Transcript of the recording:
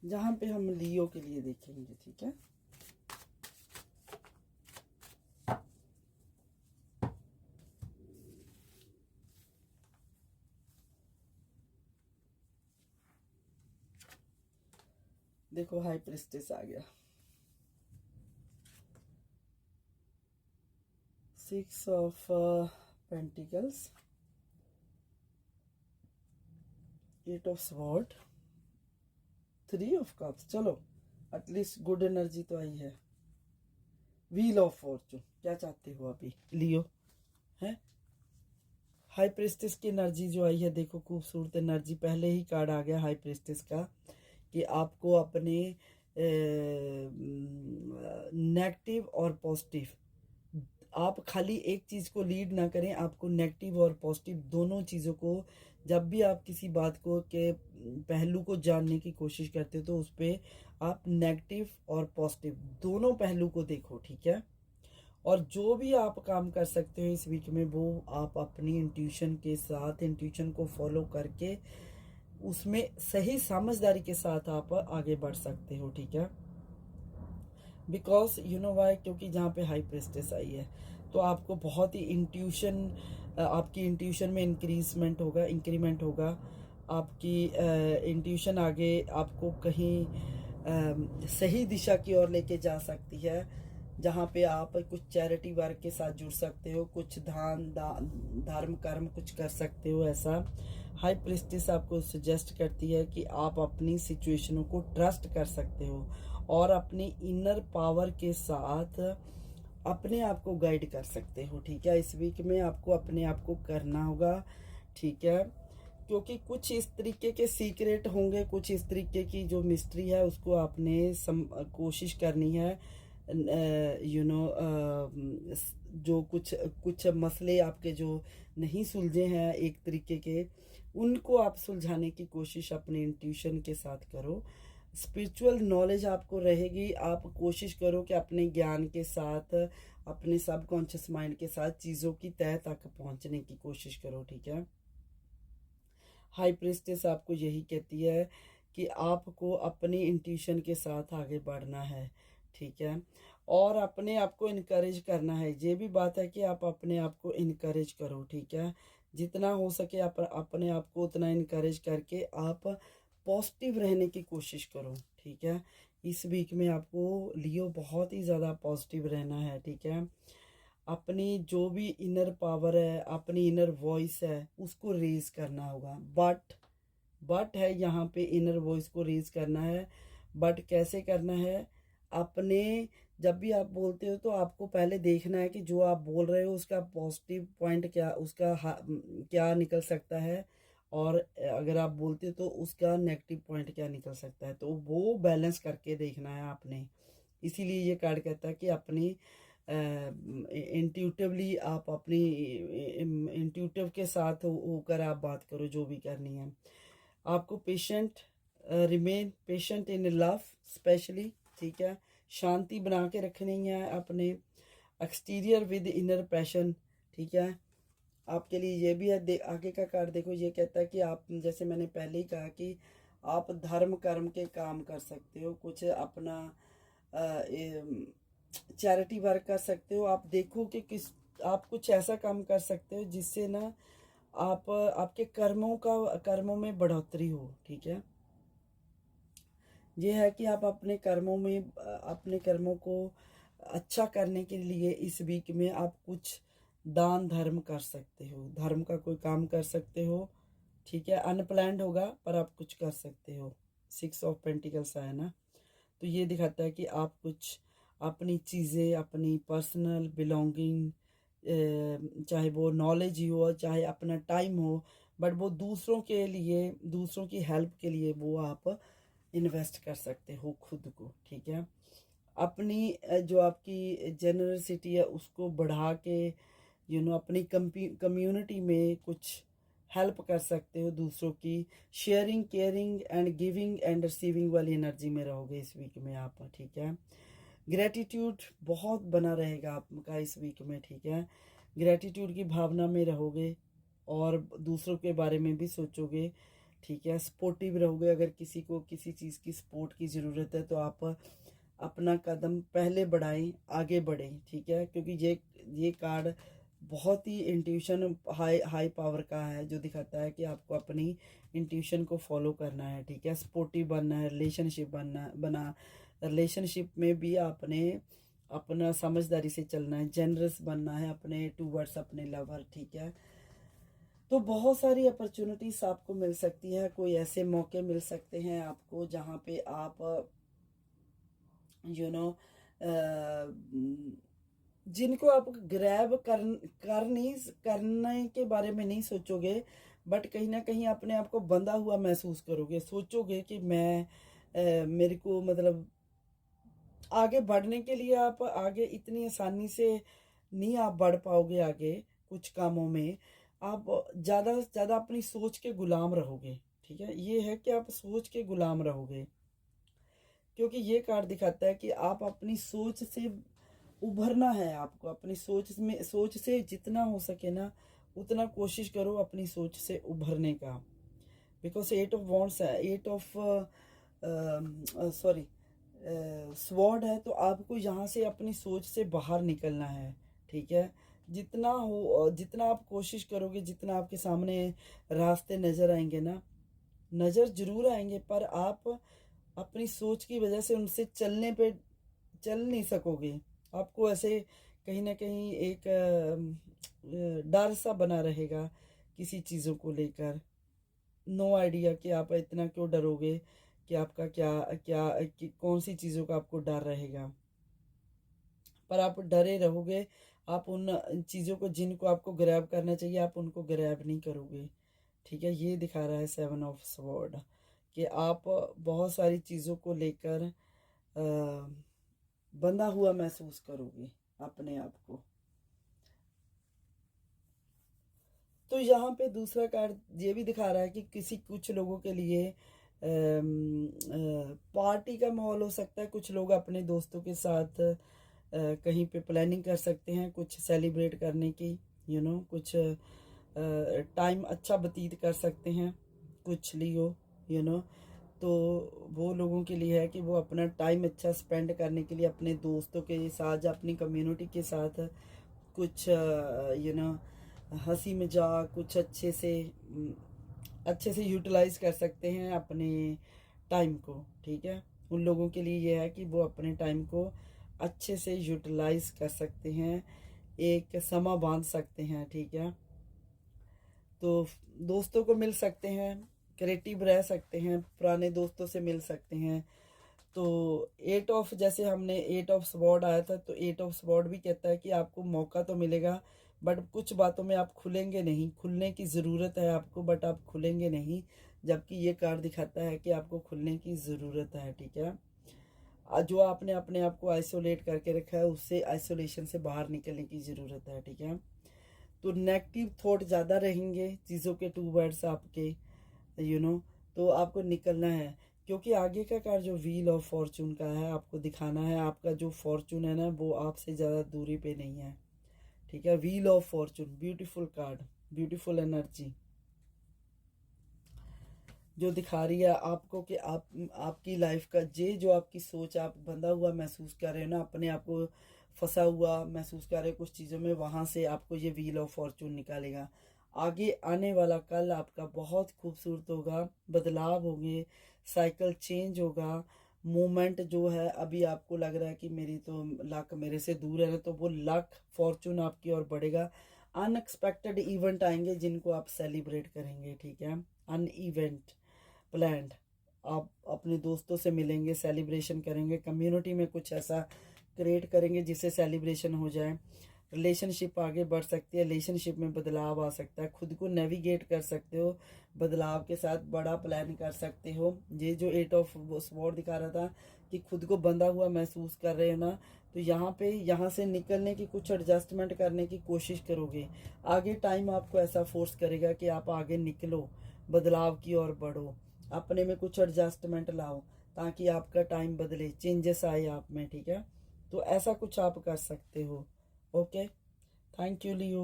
जहाँ पे हम लियो के लिए देखेंगे, ठीक है। देखो हाई प्रिस्टेस आ गया, 6 of pentacles, 8 of sword, 3 of cups. चलो एटलीस्ट गुड एनर्जी तो आई है। व्हील ऑफ फॉर्चून, क्या चाहते हो अभी लियो, है। हाई प्रेस्टिस की एनर्जी जो आई है, देखो खूबसूरत एनर्जी, पहले ही कार्ड आ गया हाई प्रेस्टिस का, कि आपको अपने नेगेटिव और पॉजिटिव, आप खाली एक चीज़ को लीड ना करें, आपको नेगेटिव और पॉजिटिव दोनों चीज़ों को, जब भी आप किसी बात को के पहलू को जानने की कोशिश करते हो तो उस पर आप नेगेटिव और पॉजिटिव दोनों पहलू को देखो, ठीक है। और जो भी आप काम कर सकते हो इस वीक में, वो आप अपनी इंट्यूशन के साथ, इंट्यूशन को फॉलो करके उसमें सही समझदारी के साथ आप आगे बढ़ सकते हो, ठीक है। बिकॉज यू नो वाई, क्योंकि जहाँ पे हाई प्रेस्टेस आई है तो आपको बहुत ही इंट्यूशन, आपकी इंट्यूशन में इंक्रीमेंट होगा। आपकी इंट्यूशन आगे आपको कहीं सही दिशा की ओर लेके जा सकती है, जहाँ पे आप कुछ चैरिटी वर्क के साथ जुड़ सकते हो, कुछ धर्म कर्म कुछ कर सकते हो। ऐसा हाई प्रिस्टेस आपको सजेस्ट करती है कि आप अपनी सिचुएशनों को ट्रस्ट कर सकते हो और अपनी इनर पावर के साथ अपने आप को गाइड कर सकते हो, ठीक है। इस वीक में आपको अपने आप को करना होगा, ठीक है, क्योंकि कुछ इस तरीके के सीक्रेट होंगे, कुछ इस तरीके की जो मिस्ट्री है उसको आपने कोशिश करनी है, यू नो, जो कुछ कुछ मसले आपके जो नहीं सुलझे हैं एक तरीके के, उनको आप सुलझाने की कोशिश अपने इंट्यूशन के साथ करो। स्पिरिचुअल नॉलेज आपको रहेगी, आप कोशिश करो कि अपने ज्ञान के साथ, अपने सबकॉन्शियस माइंड के साथ चीज़ों की तह तक पहुंचने की कोशिश करो, ठीक है। हाई प्रिस्टेस आपको यही कहती है कि आपको अपनी इंट्यूशन के साथ आगे बढ़ना है, ठीक है, और अपने आप को इनकरेज करना है। ये भी बात है कि आप अपने आप को इनकरेज करो, ठीक है। जितना हो सके आप अपने आप को उतना इनकरेज करके आप पॉजिटिव रहने की कोशिश करो, ठीक है। इस वीक में आपको लियो बहुत ही ज़्यादा पॉजिटिव रहना है, ठीक है। अपनी जो भी इनर पावर है, अपनी इनर वॉइस है, उसको रेज करना होगा। बट है यहाँ पे, इनर वॉइस को रेज करना है। बट कैसे करना है, अपने जब भी आप बोलते हो तो आपको पहले देखना है कि जो आप बोल रहे हो उसका पॉजिटिव पॉइंट क्या, उसका क्या निकल सकता है, और अगर आप बोलते हो तो उसका नेगेटिव पॉइंट क्या निकल सकता है, तो वो बैलेंस करके देखना है आपने। इसीलिए ये कार्ड कहता है कि अपनी इंट्यूटिवली आप अपनी इंट्यूटिव के साथ होकर आप बात करो, जो भी करनी है। आपको patient, remain patient in love specially, ठीक है। शांति बना के रखनी है अपने एक्सटीरियर विद इनर पैशन, ठीक है। आपके लिए ये भी है, आगे का कार्ड देखो, ये कहता है कि आप, जैसे मैंने पहले ही कहा कि आप धर्म कर्म के काम कर सकते हो, कुछ अपना चैरिटी वर्क कर सकते हो। आप देखो कि किस, आप कुछ ऐसा काम कर सकते हो जिससे ना आप आपके कर्मों में बढ़ोतरी हो, ठीक है। ये है कि आप अपने कर्मों में, अपने कर्मों को अच्छा करने के लिए इस वीक में आप कुछ दान धर्म कर सकते हो, धर्म का कोई काम कर सकते हो, ठीक है। अनप्लैंड होगा पर आप कुछ कर सकते हो। 6 ऑफ पेंटिकल्स आया ना, तो ये दिखाता है कि आप कुछ अपनी चीज़ें, अपनी पर्सनल बिलोंगिंग, चाहे वो नॉलेज ही हो, चाहे अपना टाइम हो, बट वो दूसरों के लिए, दूसरों की हेल्प के लिए वो आप इन्वेस्ट कर सकते हो खुद को, ठीक है। अपनी जो आपकी जेनरसिटी है उसको बढ़ा के, यू नो, अपनी कम्युनिटी में कुछ हेल्प कर सकते हो दूसरों की। Sharing, caring and giving and receiving वाली एनर्जी में रहोगे इस वीक में आप, ठीक है। ग्रेटिट्यूड बहुत बना रहेगा आपका इस वीक में, ठीक है। ग्रेटिट्यूड की भावना में रहोगे और दूसरों के बारे में भी सोचोगे, ठीक है। सपोर्टिव रहोगे, अगर किसी को किसी चीज़ की सपोर्ट की ज़रूरत है तो आप अपना कदम पहले बढ़ाएं, आगे बढ़ें, ठीक है। क्योंकि ये कार्ड बहुत ही इंट्यूशन हाई हाई पावर का है, जो दिखाता है कि आपको अपनी इंट्यूशन को फॉलो करना है, ठीक है। सपोर्टिव बनना है, रिलेशनशिप बना रिलेशनशिप में भी आपने अपना समझदारी से चलना है, जेनरस बनना है अपने टूवर्ड्स अपने लवर, ठीक है। तो बहुत सारी अपॉर्चुनिटीज आपको मिल सकती है, कोई ऐसे मौके मिल सकते हैं आपको जहाँ पे आप यू नो जिनको आप ग्रैब कर नहीं करने के बारे में नहीं सोचोगे, बट कहीं ना कहीं अपने आप को बंधा हुआ महसूस करोगे, सोचोगे कि मैं मेरे को मतलब आगे बढ़ने के लिए आप आगे इतनी आसानी से नहीं आप बढ़ पाओगे आगे कुछ कामों में। आप ज़्यादा से ज़्यादा अपनी सोच के गुलाम रहोगे, ठीक है। ये है कि आप सोच के गुलाम रहोगे, क्योंकि ये कार्ड दिखाता है कि आप अपनी सोच से उभरना है, आपको अपनी सोच से जितना हो सके ना उतना कोशिश करो अपनी सोच से उभरने का। बिकॉज 8 ऑफ वॉन्ड्स है, 8 ऑफ सॉरी स्वॉर्ड है, तो आपको यहाँ से अपनी सोच से बाहर निकलना है, ठीक है। जितना आप कोशिश करोगे, जितना आपके सामने रास्ते नज़र आएंगे ना, नज़र जरूर आएंगे, पर आप अपनी सोच की वजह से उनसे चल नहीं सकोगे। आपको ऐसे कहीं ना कहीं एक डर सा बना रहेगा किसी चीज़ों को लेकर। नो आइडिया कि आप इतना क्यों डरोगे, कि आपका क्या क्या कि कौन सी चीज़ों का आपको डर रहेगा, पर आप डरे रहोगे। आप उन चीज़ों को जिनको आपको ग्रैब करना चाहिए आप उनको ग्रैब नहीं करोगे, ठीक है। ये दिखा रहा है 7 ऑफ स्वॉर्ड कि आप बहुत सारी चीज़ों को लेकर बंधा हुआ महसूस करोगे अपने आप को। तो यहाँ पे दूसरा कार्ड ये भी दिखा रहा है कि कुछ लोगों के लिए पार्टी का माहौल हो सकता है। कुछ लोग अपने दोस्तों के साथ कहीं पे प्लानिंग कर सकते हैं कुछ सेलिब्रेट करने की, कुछ टाइम अच्छा व्यतीत कर सकते हैं कुछ लियो, यू नो तो वो लोगों के लिए है कि वो अपना टाइम अच्छा स्पेंड करने के लिए अपने दोस्तों के साथ या अपनी कम्युनिटी के साथ कुछ हंसी मजाक कुछ अच्छे से यूटिलाइज कर सकते हैं अपने टाइम को, ठीक है। उन लोगों के लिए ये है कि वो अपने टाइम को अच्छे से यूटिलाइज कर सकते हैं, एक समा बांध सकते हैं, ठीक है। तो दोस्तों को मिल सकते हैं, क्रिएटिव रह सकते हैं, पुराने दोस्तों से मिल सकते हैं। तो 8 ऑफ जैसे हमने 8 ऑफ स्वॉर्ड आया था, तो 8 ऑफ स्वॉर्ड भी कहता है कि आपको मौका तो मिलेगा, बट कुछ बातों में आप खुलेंगे नहीं। खुलने की ज़रूरत है आपको, बट आप खुलेंगे नहीं, जबकि ये कार्ड दिखाता है कि आपको खुलने की ज़रूरत है, ठीक है। जो आपने अपने आप को आइसोलेट करके रखा है उससे आइसोलेशन से बाहर निकलने की ज़रूरत है, ठीक है। तो नेगेटिव थॉट ज़्यादा रहेंगे चीज़ों के टूवर्ड्स आपके, यू नो तो आपको निकलना है, क्योंकि आगे का कार्ड जो व्हील ऑफ फॉर्चून का है आपको दिखाना है आपका जो फॉर्चून है ना वो आपसे ज़्यादा दूरी पे नहीं है, ठीक है। Wheel of Fortune beautiful card, beautiful energy जो दिखा रही है आपको कि आपकी लाइफ का जो आपकी सोच आप बंधा हुआ महसूस कर रहे हो ना, अपने आप को फंसा हुआ महसूस कर रहे हो कुछ चीज़ों में, वहाँ से आपको ये व्हील ऑफ फॉर्चून निकालेगा। आगे आने वाला कल आपका बहुत खूबसूरत होगा, बदलाव होंगे, साइकिल चेंज होगा। मोमेंट जो है अभी आपको लग रहा है कि मेरी तो लक मेरे से दूर है ना, तो वो लक फॉर्चून आपकी ओर बढ़ेगा। अनएक्सपेक्टेड इवेंट आएंगे जिनको आप सेलिब्रेट करेंगे, ठीक है। अन इवेंट प्लान्ड, आप अपने दोस्तों से मिलेंगे, सेलिब्रेशन करेंगे, कम्युनिटी में कुछ ऐसा क्रिएट करेंगे जिससे सेलिब्रेशन हो जाए। रिलेशनशिप आगे बढ़ सकती है, रिलेशनशिप में बदलाव आ सकता है, खुद को नेविगेट कर सकते हो, बदलाव के साथ बड़ा प्लान कर सकते हो। ये जो 8 ऑफ स्वॉर्ड दिखा रहा था कि खुद को बंधा हुआ महसूस कर रहे हो ना, तो यहाँ से निकलने की कुछ एडजस्टमेंट करने की कोशिश करोगे। आगे टाइम आपको ऐसा फोर्स करेगा कि आप आगे निकलो, बदलाव की ओर बढ़ो, अपने में कुछ एडजस्टमेंट लाओ ताकि आपका टाइम बदले, चेंजेस आए आप में, ठीक है। तो ऐसा कुछ आप कर सकते हो। Okay, thank you Leo.